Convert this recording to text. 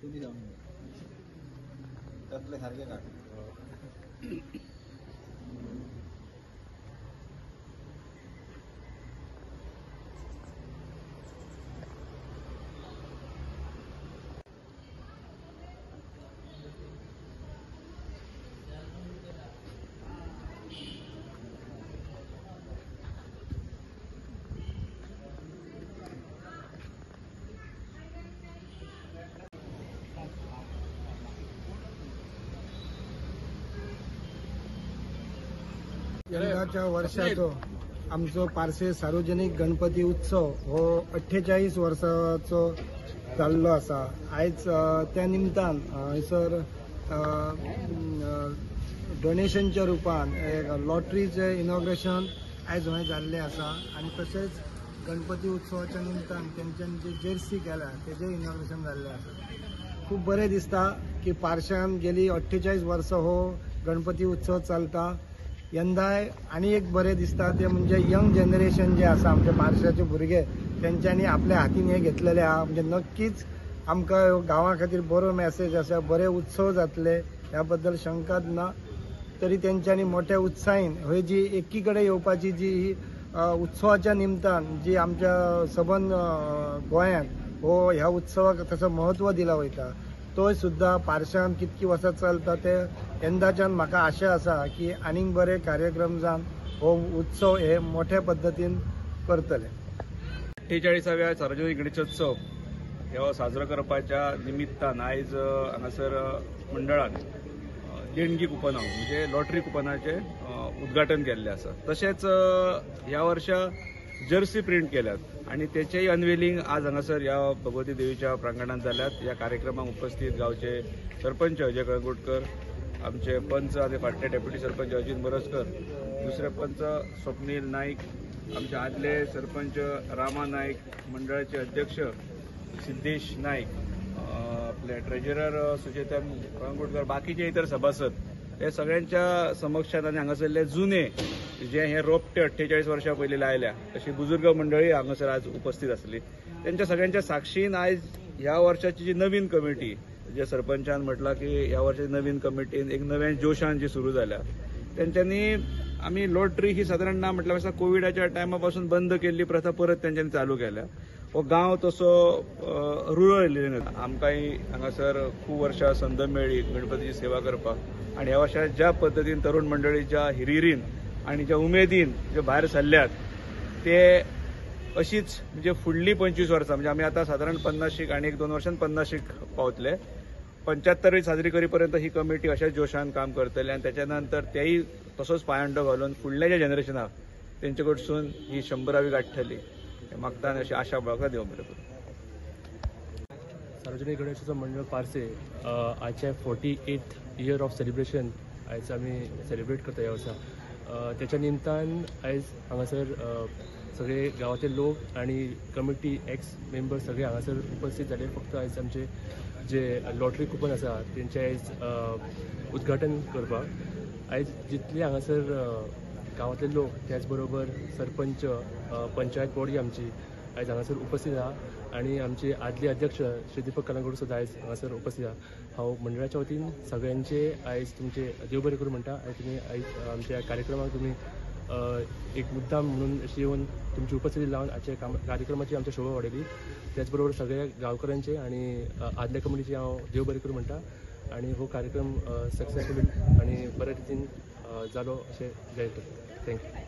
तुम्ही जाऊन त्यातले सारखे का यंदाच्या वर्षाचो आमचो पारसे सार्वजनिक गणपती उत्सव हो 48 वर्साचो जाल्लो आसा। आयज त्या निमतान हयसर डोनेशनच्या रुपान लॉटरीचे इनॉग्रेशन आयज हय जाल्ले आसा आणि तशेंच गणपती उत्सवाच्या निमतान तेंच्यांनी जे जर्सी केल्या तेजे इनॉग्रेशन जाल्ले आसा। खूप बरें दिसता की पारशान गेली 48 वर्सां हो गणपती उत्सव चलता। यंदाय आणि एक बरें दिसता ते म्हणजे यंग जनरेशन जे आसा आमचे पारशाचे भुरगे तेंच्यांनी आपल्या हातीन हे घेतलेले आहा। म्हणजे नक्कीच आमकां गांवा खातीर बरो मॅसेज आसा, बरे उत्सव जातले ह्या बद्दल शंकाच ना। तरी तेंच्यांनी मोठ्या उत्साहीन ही जी एकी कडेन येवपाची जी उत्सवाच्या निमतान जी आमच्या सबंद गोंयांत हो ह्या उत्सवाक तसं महत्व दिला वयता तोय सुद्धा पारशान कितकी वर्सां चलता ते यंदाच्यान म्हाका आशा आसा की आनीक बरे कार्यक्रम जावन हो उत्सव हे मोठ्या पद्दतीन करतले। 48व्या सार्वजनिक गणेशोत्सव हो साजरो करपाच्या निमित्तान आयज हांगासर मंडळान देणगी कुपनां म्हणजे लॉटरी कुपनाचे उद्घाटन केल्ले आसा। तशेंच ह्या वर्सा जर्सी प्रिंट केल्यात आणि त्याचेही अनवेलिंग आज हांगासर ह्या भगवती देवीच्या प्रांगणात जाल्यात। ह्या कार्यक्रमाक उपस्थित गावचे सरपंच अजय कळंगुटकर, आमचे पंच आनी फाटले डेप्युटी सरपंच अजित मोरजकर, दुसरे पंच स्वप्नील नाईक, आमचे आदले सरपंच रामा नाईक, मंडळाचे अध्यक्ष सिद्धेश नाईक, आपले ट्रेजरर सुचेता कळंगुटकर, बाकीचे इतर सभासद हे सगळ्यांच्या समक्षात आणि हांगासरले जुने जे हे रोपटे 48 वर्सां पयलीं लायल्या अशी बुजुर्ग मंडळी हांगासर आज उपस्थित आसली। त्यांच्या सगळ्यांच्या साक्षीन आयज ह्या वर्षाची जी नवीन कमिटी जे सरपंचान म्हटला की ह्या वर्षाची नवीन कमिटीन एक नव्या जोशान जी सुरू जाल्या त्यांच्यांनी आम्ही लॉटरी ही साधारण ना म्हटल्यार कोविडाच्या टायमापासून बंद केल्ली प्रथा परत त्यांच्यांनी चालू केल्या। हो गांव तसो रुरल एरियेंत आमकांय हांगासर खूब वर्षां संद मेळ्ळी गणपतीची सेवा करपाक आणि ह्या वर्षा ज्या पद्दतीन तरुण मंडळीच्या हिरिरीन आणि ज्या उमेदीन जे भायर सरल्यात ते अशीच म्हणजे फुडली 25 वर्सां म्हणजे आमी आतां साधारण 50शीक आणि 1-2 वर्षांत 50शीक पावतले। 75वी साजरी करीपर्यंत ही कमिटी अशाच जोशान काम करतली आणि त्याच्या नंतर तेही तसोच पायंडो घालून फुडल्या ज्या जनरेशनाक तेंचे कडसून ही 100वी गाठतली मागता अशी आशा बाळगता देव बरें करूं। सार्वजनिक गणेशोत्सव मंडळ पारसे आजच्या 48th इयर ऑफ सेलिब्रेशन आयज आमी सेलिब्रेट करता ह्या वर्सा। त्याच्या निमतान आयज हांगासर सगळे गांवांतले लोक आणि कमिटी एक्स मेंबर सगळे हांगासर उपस्थित झाले। फक्त आयज आमचे जे लॉटरी कुपन आसा तेंचे आयज उद्घाटन करपाक आयज जितले हांगासर गांवांतले लोक त्याच बरोबर सरपंच पंचायत बॉडी आमची आयज हांगासर उपस्थित आहा आणि आमचे आदले अध्यक्ष श्री दीपक कलंगूट सुद्धा आयज हांगासर उपस्थित आहा। हांव मंडळाच्या वतीन सगळ्यांचे आयज तुमचे देव बरें करूं म्हणटा आनी तुमी आयज आमच्या कार्यक्रमाक तुमी एक मुद्दाम म्हणून अशी येवन तुमची उपस्थिती लावन आजच्या कार्यक्रमाची आमच्या शोभा वाडयली। त्याचबरोबर सगळ्या गांवकऱ्यांचे आणि आदल्या कमिटीचे हांव देव बरें करूं म्हणटा आणि हो कार्यक्रम सक्सेसफूल आणि बऱ्या रितीन जालो अशें जाहीर करता। थँक्यू।